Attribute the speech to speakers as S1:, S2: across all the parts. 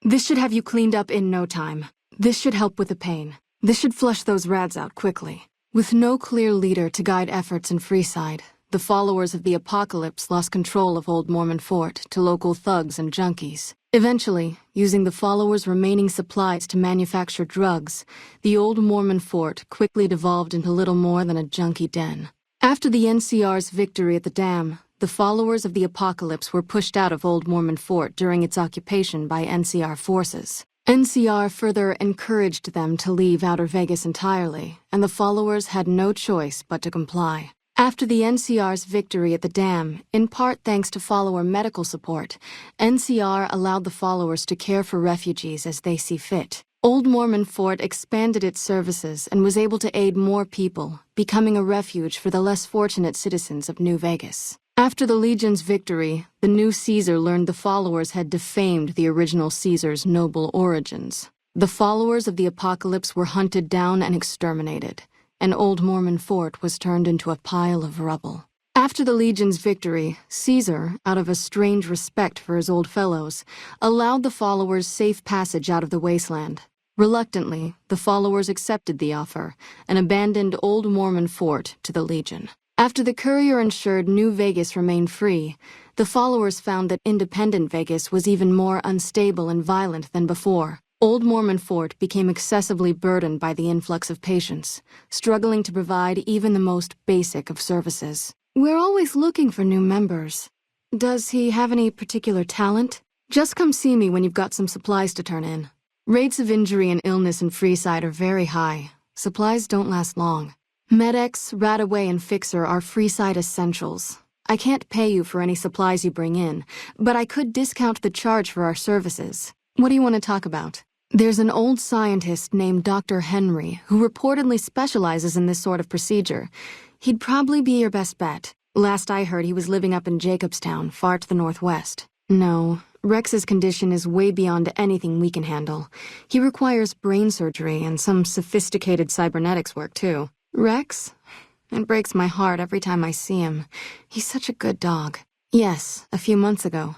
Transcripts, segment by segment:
S1: This should have you cleaned up in no time. This should help with the pain. This should flush those rads out quickly. With no clear leader to guide efforts in Freeside, the followers of the Apocalypse lost control of Old Mormon Fort to local thugs and junkies. Eventually, using the followers' remaining supplies to manufacture drugs, the Old Mormon Fort quickly devolved into little more than a junkie den. After the NCR's victory at the dam, the followers of the Apocalypse were pushed out of Old Mormon Fort during its occupation by NCR forces. NCR further encouraged them to leave Outer Vegas entirely, and the followers had no choice but to comply. After the NCR's victory at the dam, in part thanks to follower medical support, NCR allowed the followers to care for refugees as they see fit. Old Mormon Fort expanded its services and was able to aid more people, becoming a refuge for the less fortunate citizens of New Vegas. After the Legion's victory, the new Caesar learned the followers had defamed the original Caesar's noble origins. The followers of the Apocalypse were hunted down and exterminated, and Old Mormon Fort was turned into a pile of rubble. After the Legion's victory, Caesar, out of a strange respect for his old fellows, allowed the followers safe passage out of the wasteland. Reluctantly, the followers accepted the offer and abandoned Old Mormon Fort to the Legion. After the courier ensured New Vegas remained free, the followers found that independent Vegas was even more unstable and violent than before. Old Mormon Fort became excessively burdened by the influx of patients, struggling to provide even the most basic of services. We're always looking for new members. Does he have any particular talent? Just come see me when you've got some supplies to turn in. Rates of injury and illness in Freeside are very high. Supplies don't last long. Med-X, Radaway, and Fixer are Freeside essentials. I can't pay you for any supplies you bring in, but I could discount the charge for our services. What do you want to talk about? There's an old scientist named Dr. Henry who reportedly specializes in this sort of procedure. He'd probably be your best bet. Last I heard, he was living up in Jacobstown, far to the northwest. No, Rex's condition is way beyond anything we can handle. He requires brain surgery and some sophisticated cybernetics work, too. Rex? It breaks my heart every time I see him. He's such a good dog. Yes, a few months ago.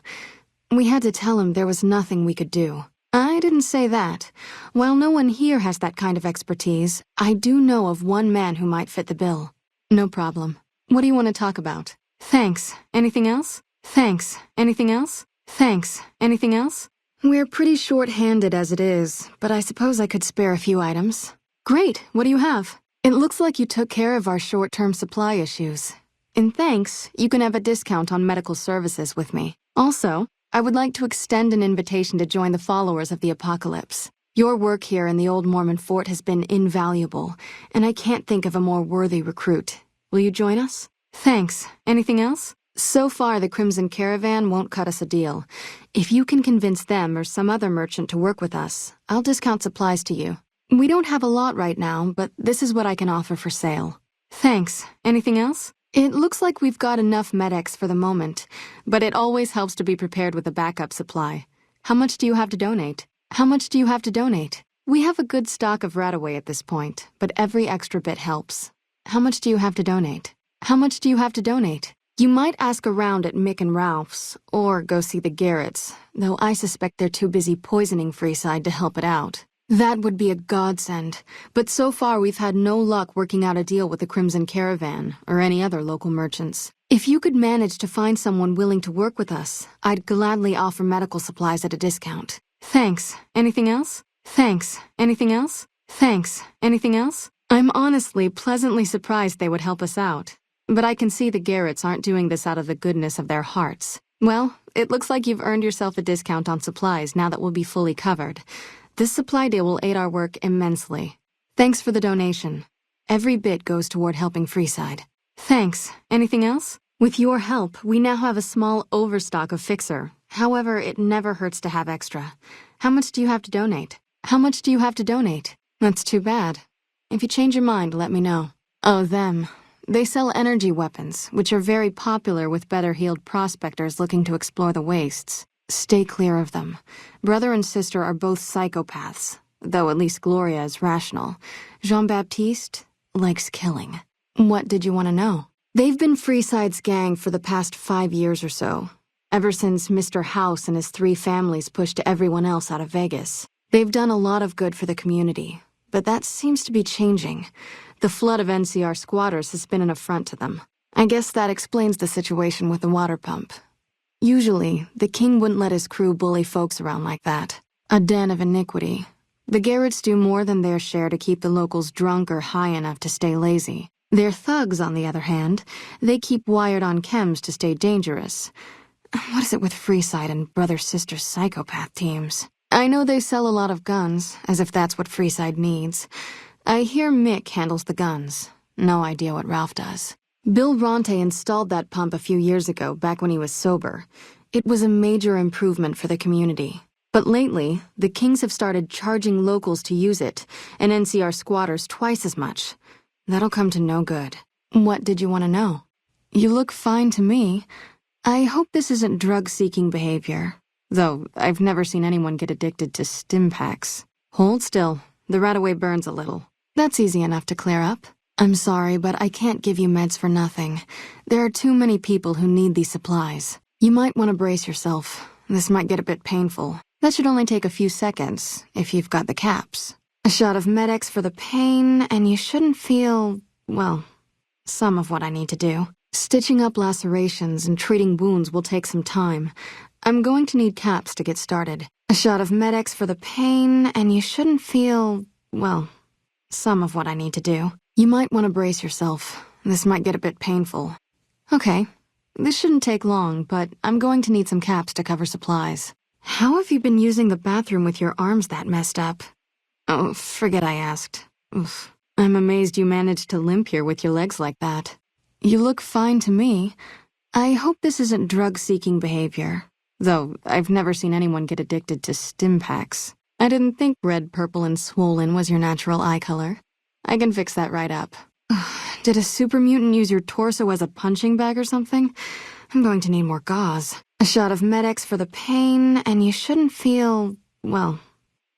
S1: We had to tell him there was nothing we could do. I didn't say that. While no one here has that kind of expertise, I do know of one man who might fit the bill. No problem. What do you want to talk about? Thanks. Anything else? Thanks. Anything else? Thanks. Anything else? We're pretty short-handed as it is, but I suppose I could spare a few items. Great. What do you have? It looks like you took care of our short-term supply issues. In thanks, you can have a discount on medical services with me. Also, I would like to extend an invitation to join the followers of the Apocalypse. Your work here in the Old Mormon Fort has been invaluable, and I can't think of a more worthy recruit. Will you join us? Thanks. Anything else? So far, the Crimson Caravan won't cut us a deal. If you can convince them or some other merchant to work with us, I'll discount supplies to you. We don't have a lot right now, but this is what I can offer for sale. Thanks. Anything else? It looks like we've got enough Med-X for the moment, but it always helps to be prepared with a backup supply. How much do you have to donate? How much do you have to donate? We have a good stock of Radaway at this point, but every extra bit helps. How much do you have to donate? How much do you have to donate? You might ask around at Mick and Ralph's, or go see the Garretts, though I suspect they're too busy poisoning Freeside to help it out. That would be a godsend, but so far we've had no luck working out a deal with the Crimson Caravan or any other local merchants. If you could manage to find someone willing to work with us, I'd gladly offer medical supplies at a discount. Thanks. Anything else? Thanks. Anything else? Thanks. Anything else? I'm honestly pleasantly surprised they would help us out. But I can see the Garretts aren't doing this out of the goodness of their hearts. Well, it looks like you've earned yourself a discount on supplies now that we'll be fully covered. This supply deal will aid our work immensely. Thanks for the donation. Every bit goes toward helping Freeside. Thanks. Anything else? With your help, we now have a small overstock of Fixer. However, it never hurts to have extra. How much do you have to donate? How much do you have to donate? That's too bad. If you change your mind, let me know. Oh, them. They sell energy weapons, which are very popular with better-heeled prospectors looking to explore the wastes. Stay clear of them. Brother and sister are both psychopaths, though at least Gloria is rational. Jean-Baptiste likes killing. What did you want to know? They've been Freeside's gang for the past 5 years or so. ever since Mr. House and his 3 families pushed everyone else out of Vegas. They've done a lot of good for the community, but that seems to be changing. The flood of NCR squatters has been an affront to them. I guess that explains the situation with the water pump. Usually, the king wouldn't let his crew bully folks around like that. A den of iniquity. The Garretts do more than their share to keep the locals drunk or high enough to stay lazy. Their thugs, on the other hand, they keep wired on chems to stay dangerous. What is it with Freeside and brother-sister psychopath teams? I know they sell a lot of guns, as if that's what Freeside needs. I hear Mick handles the guns. No idea what Ralph does. Bill Ronte installed that pump a few years ago, back when he was sober. It was a major improvement for the community. But lately, the Kings have started charging locals to use it, and NCR squatters twice as much. That'll come to no good. What did you want to know? You look fine to me. I hope this isn't drug-seeking behavior. Though, I've never seen anyone get addicted to stim packs. Hold still. The Radaway burns a little. That's easy enough to clear up. I'm sorry, but I can't give you meds for nothing. There are too many people who need these supplies. You might want to brace yourself. This might get a bit painful. That should only take a few seconds, if you've got the caps. A shot of Med-X for the pain, and you shouldn't feel, well, some of what I need to do. Stitching up lacerations and treating wounds will take some time. I'm going to need caps to get started. A shot of Med-X for the pain, and you shouldn't feel, well, some of what I need to do. You might want to brace yourself. This might get a bit painful. Okay, this shouldn't take long, but I'm going to need some caps to cover supplies. How have you been using the bathroom with your arms that messed up? Oh, forget I asked. Oof. I'm amazed you managed to limp here with your legs like that. You look fine to me. I hope this isn't drug-seeking behavior. Though, I've never seen anyone get addicted to stim packs. I didn't think red, purple, and swollen was your natural eye color. I can fix that right up. Did a super mutant use your torso as a punching bag or something? I'm going to need more gauze. A shot of Med-X for the pain, and you shouldn't feel, well,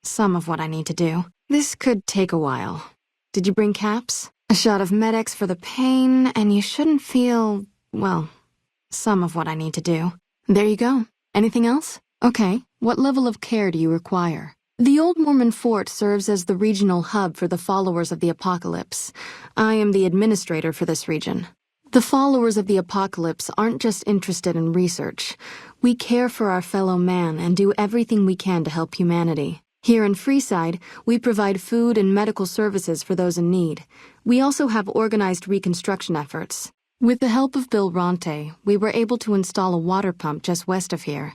S1: some of what I need to do. This could take a while. Did you bring caps? A shot of Med-X for the pain, and you shouldn't feel, well, some of what I need to do. There you go. Anything else? Okay, what level of care do you require? The Old Mormon Fort serves as the regional hub for the followers of the Apocalypse. I am the administrator for this region. The followers of the Apocalypse aren't just interested in research. We care for our fellow man and do everything we can to help humanity. Here in Freeside, we provide food and medical services for those in need. We also have organized reconstruction efforts. With the help of Bill Ronte, we were able to install a water pump just west of here,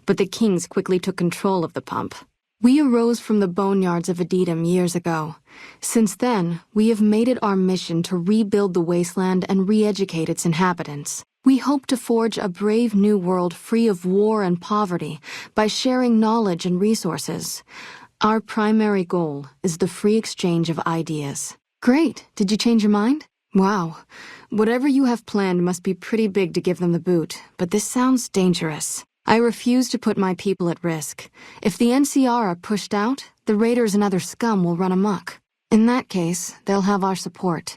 S1: but the Kings quickly took control of the pump. We arose from the boneyards of Edidum years ago. Since then, we have made it our mission to rebuild the wasteland and re-educate its inhabitants. We hope to forge a brave new world free of war and poverty by sharing knowledge and resources. Our primary goal is the free exchange of ideas. Great. Did you change your mind? Wow. Whatever you have planned must be pretty big to give them the boot, but this sounds dangerous. I refuse to put my people at risk. If the NCR are pushed out, the raiders and other scum will run amok. In that case, they'll have our support.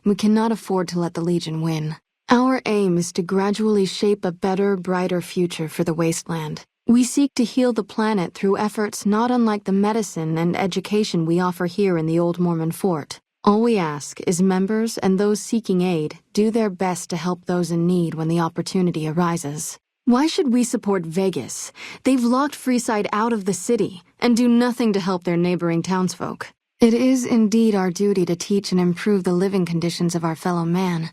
S1: We cannot afford to let the Legion win. Our aim is to gradually shape a better, brighter future for the wasteland. We seek to heal the planet through efforts not unlike the medicine and education we offer here in the Old Mormon Fort. All we ask is members and those seeking aid do their best to help those in need when the opportunity arises. Why should we support Vegas? They've locked Freeside out of the city and do nothing to help their neighboring townsfolk. It is indeed our duty to teach and improve the living conditions of our fellow man,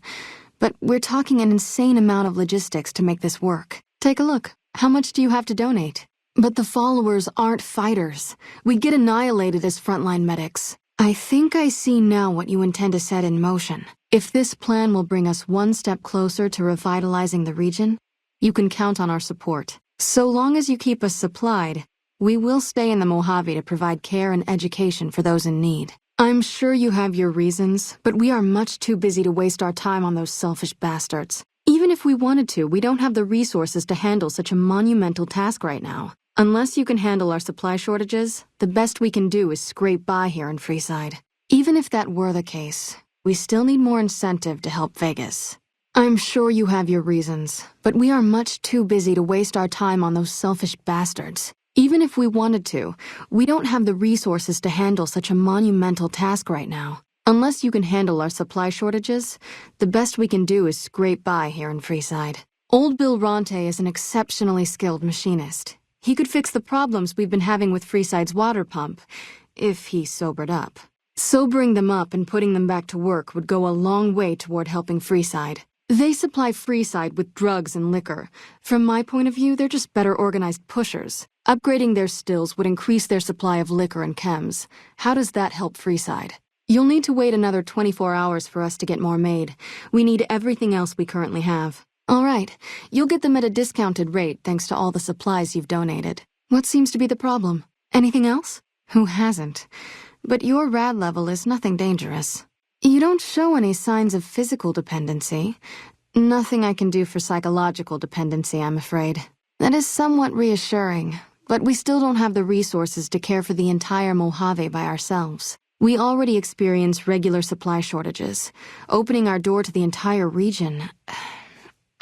S1: but we're talking an insane amount of logistics to make this work. Take a look. How much do you have to donate? But the followers aren't fighters. We get annihilated as frontline medics. I think I see now what you intend to set in motion. If this plan will bring us one step closer to revitalizing the region, you can count on our support. So long as you keep us supplied, we will stay in the Mojave to provide care and education for those in need. I'm sure you have your reasons, but we are much too busy to waste our time on those selfish bastards. Even if we wanted to, we don't have the resources to handle such a monumental task right now. Unless you can handle our supply shortages, the best we can do is scrape by here in Freeside. Even if that were the case, we still need more incentive to help Vegas. I'm sure you have your reasons, but we are much too busy to waste our time on those selfish bastards. Even if we wanted to, we don't have the resources to handle such a monumental task right now. Unless you can handle our supply shortages, the best we can do is scrape by here in Freeside. Old Bill Ronte is an exceptionally skilled machinist. He could fix the problems we've been having with Freeside's water pump, if he sobered up. Sobering them up and putting them back to work would go a long way toward helping Freeside. They supply Freeside with drugs and liquor. From my point of view, they're just better organized pushers. Upgrading their stills would increase their supply of liquor and chems. How does that help Freeside? You'll need to wait another 24 hours for us to get more made. We need everything else we currently have. All right, you'll get them at a discounted rate thanks to all the supplies you've donated. What seems to be the problem? Anything else? Who hasn't? But your rad level is nothing dangerous. You don't show any signs of physical dependency. Nothing I can do for psychological dependency, I'm afraid. That is somewhat reassuring, but we still don't have the resources to care for the entire Mojave by ourselves. We already experience regular supply shortages. Opening our door to the entire region,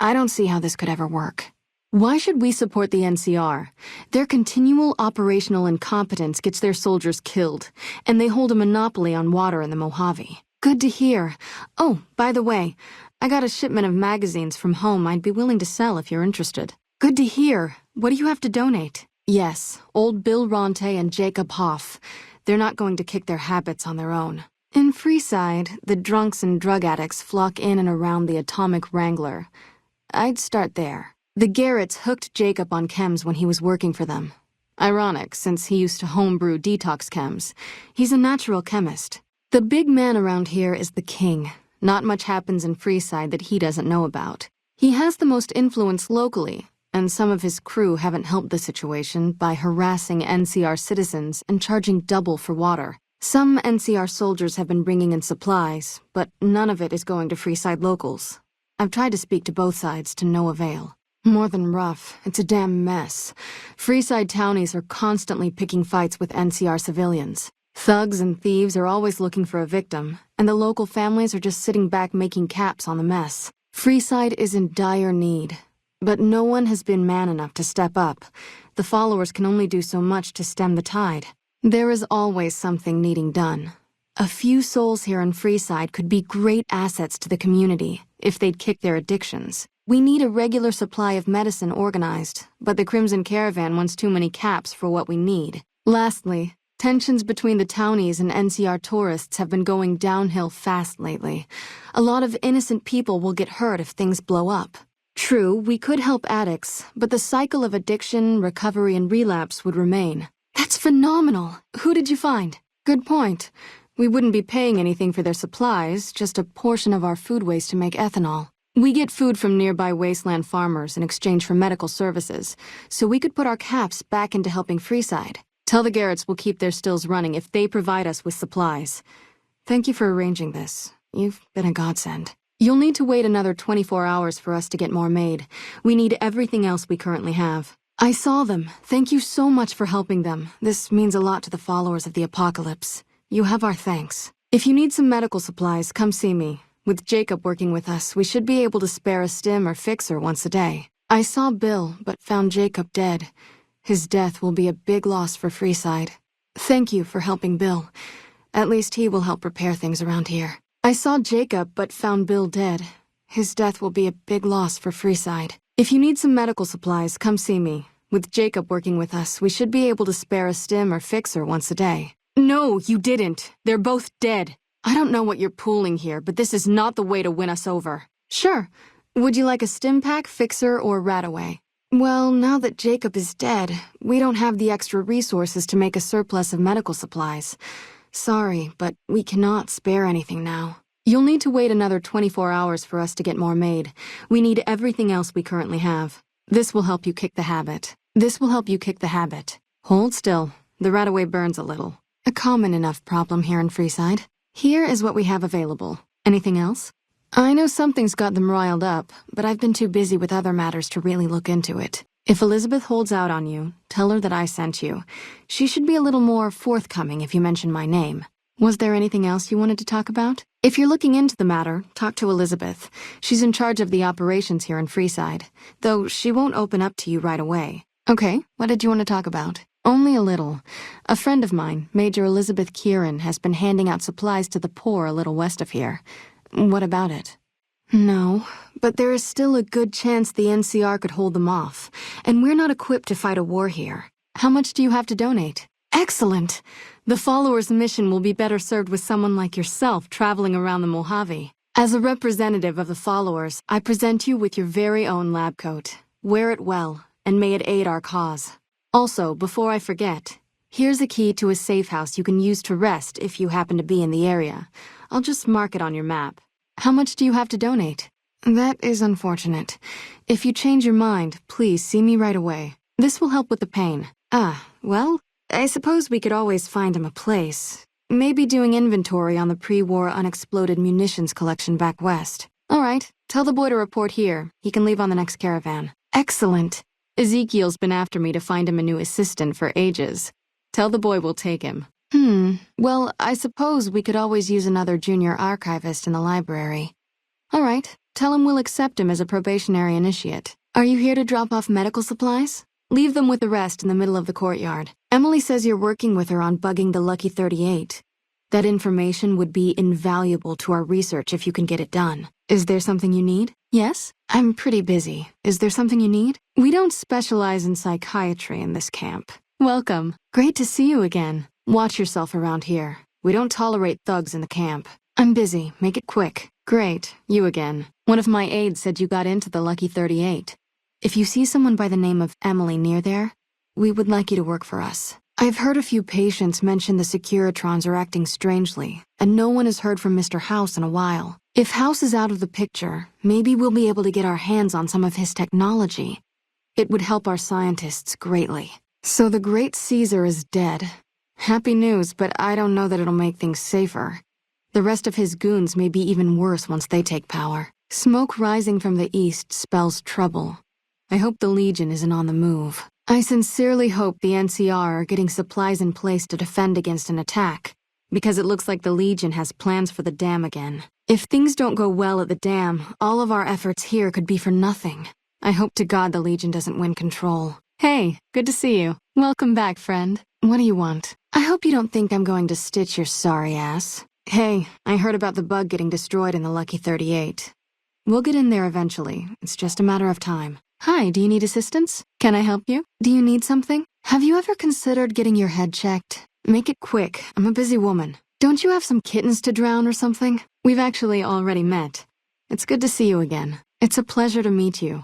S1: I don't see how this could ever work. Why should we support the NCR? Their continual operational incompetence gets their soldiers killed, and they hold a monopoly on water in the Mojave. Good to hear. Oh, by the way, I got a shipment of magazines from home I'd be willing to sell if you're interested. Good to hear. What do you have to donate? Yes, old Bill Ronte and Jacob Hoff. They're not going to kick their habits on their own. In Freeside, the drunks and drug addicts flock in and around the Atomic Wrangler. I'd start there. The Garretts hooked Jacob on chems when he was working for them. Ironic, since he used to homebrew detox chems. He's a natural chemist. The big man around here is the king. Not much happens in Freeside that he doesn't know about. He has the most influence locally, and some of his crew haven't helped the situation by harassing NCR citizens and charging double for water. Some NCR soldiers have been bringing in supplies, but none of it is going to Freeside locals. I've tried to speak to both sides to no avail. More than rough, it's a damn mess. Freeside townies are constantly picking fights with NCR civilians. Thugs and thieves are always looking for a victim, and the local families are just sitting back making caps on the mess. Freeside is in dire need, but no one has been man enough to step up. The followers can only do so much to stem the tide. There is always something needing done. A few souls here in Freeside could be great assets to the community if they'd kick their addictions. We need a regular supply of medicine organized, but the Crimson Caravan wants too many caps for what we need. Lastly, tensions between the townies and NCR tourists have been going downhill fast lately. A lot of innocent people will get hurt if things blow up. True, we could help addicts, but the cycle of addiction, recovery, and relapse would remain. That's phenomenal! Who did you find? Good point. We wouldn't be paying anything for their supplies, just a portion of our food waste to make ethanol. We get food from nearby wasteland farmers in exchange for medical services, so we could put our caps back into helping Freeside. Tell the Garretts we'll keep their stills running if they provide us with supplies. Thank you for arranging this. You've been a godsend. You'll need to wait another 24 hours for us to get more made. We need everything else we currently have. I saw them. Thank you so much for helping them. This means a lot to the followers of the apocalypse. You have our thanks. If you need some medical supplies, come see me. With Jacob working with us, we should be able to spare a stim or fixer once a day. I saw Bill, but found Jacob dead. His death will be a big loss for Freeside. Thank you for helping Bill. At least he will help repair things around here. I saw Jacob, but found Bill dead. His death will be a big loss for Freeside. If you need some medical supplies, come see me. With Jacob working with us, we should be able to spare a stim or fixer once a day. No, you didn't. They're both dead. I don't know what you're pooling here, but this is not the way to win us over. Sure. Would you like a stim pack, fixer, or Radaway? Well, now that Jacob is dead, we don't have the extra resources to make a surplus of medical supplies. Sorry, but we cannot spare anything now. You'll need to wait another 24 hours for us to get more made. We need everything else we currently have. This will help you kick the habit. Hold still. The Radaway burns a little. A common enough problem here in Freeside. Here is what we have available. Anything else? I know something's got them riled up, but I've been too busy with other matters to really look into it. If Elizabeth holds out on you, tell her that I sent you. She should be a little more forthcoming if you mention my name. Was there anything else you wanted to talk about? If you're looking into the matter, talk to Elizabeth. She's in charge of the operations here in Freeside, though she won't open up to you right away. Okay, what did you want to talk about? Only a little. A friend of mine, Major Elizabeth Kieran, has been handing out supplies to the poor a little west of here. What about it? No, but there is still a good chance the NCR could hold them off, and we're not equipped to fight a war here. How much do you have to donate? Excellent! The followers' mission will be better served with someone like yourself traveling around the Mojave. As a representative of the followers, I present you with your very own lab coat. Wear it well, and may it aid our cause. Also, before I forget, here's a key to a safe house you can use to rest if you happen to be in the area. I'll just mark it on your map. How much do you have to donate? That is unfortunate. If you change your mind, please see me right away. This will help with the pain. Well, I suppose we could always find him a place. Maybe doing inventory on the pre-war unexploded munitions collection back west. All right, tell the boy to report here. He can leave on the next caravan. Excellent. Ezekiel's been after me to find him a new assistant for ages. Tell the boy we'll take him. Well, I suppose we could always use another junior archivist in the library. All right, tell him we'll accept him as a probationary initiate. Are you here to drop off medical supplies? Leave them with the rest in the middle of the courtyard. Emily says you're working with her on bugging the Lucky 38. That information would be invaluable to our research if you can get it done. Is there something you need? Yes? I'm pretty busy. Is there something you need? We don't specialize in psychiatry in this camp. Welcome. Great to see you again. Watch yourself around here. We don't tolerate thugs in the camp. I'm busy. Make it quick. Great. You again. One of my aides said you got into the Lucky 38. If you see someone by the name of Emily near there, we would like you to work for us. I've heard a few patients mention the Securitrons are acting strangely, and no one has heard from Mr. House in a while. If House is out of the picture, maybe we'll be able to get our hands on some of his technology. It would help our scientists greatly. So the Great Caesar is dead. Happy news, but I don't know that it'll make things safer. The rest of his goons may be even worse once they take power. Smoke rising from the east spells trouble. I hope the Legion isn't on the move. I sincerely hope the NCR are getting supplies in place to defend against an attack, because it looks like the Legion has plans for the dam again. If things don't go well at the dam, all of our efforts here could be for nothing. I hope to God the Legion doesn't win control. Hey, good to see you. Welcome back, friend. What do you want? I hope you don't think I'm going to stitch your sorry ass. Hey, I heard about the bug getting destroyed in the Lucky 38. We'll get in there eventually. It's just a matter of time. Hi, do you need assistance? Can I help you? Do you need something? Have you ever considered getting your head checked? Make it quick. I'm a busy woman. Don't you have some kittens to drown or something? We've actually already met. It's good to see you again. It's a pleasure to meet you.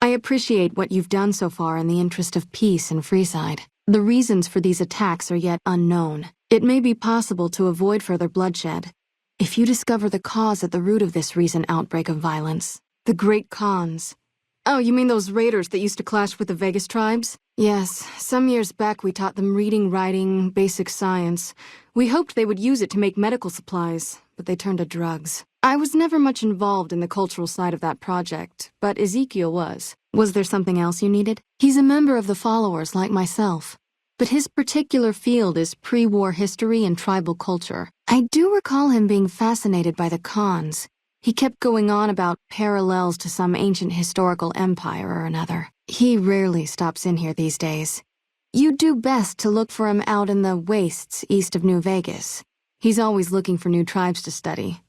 S1: I appreciate what you've done so far in the interest of peace in Freeside. The reasons for these attacks are yet unknown. It may be possible to avoid further bloodshed if you discover the cause at the root of this recent outbreak of violence. The Great Khans. Oh, you mean those raiders that used to clash with the Vegas tribes? Yes, some years back we taught them reading, writing, basic science. We hoped they would use it to make medical supplies, but they turned to drugs. I was never much involved in the cultural side of that project, but Ezekiel was. Was there something else you needed? He's a member of the followers like myself, but his particular field is pre-war history and tribal culture. I do recall him being fascinated by the Khans. He kept going on about parallels to some ancient historical empire or another. He rarely stops in here these days. You'd do best to look for him out in the wastes east of New Vegas. He's always looking for new tribes to study.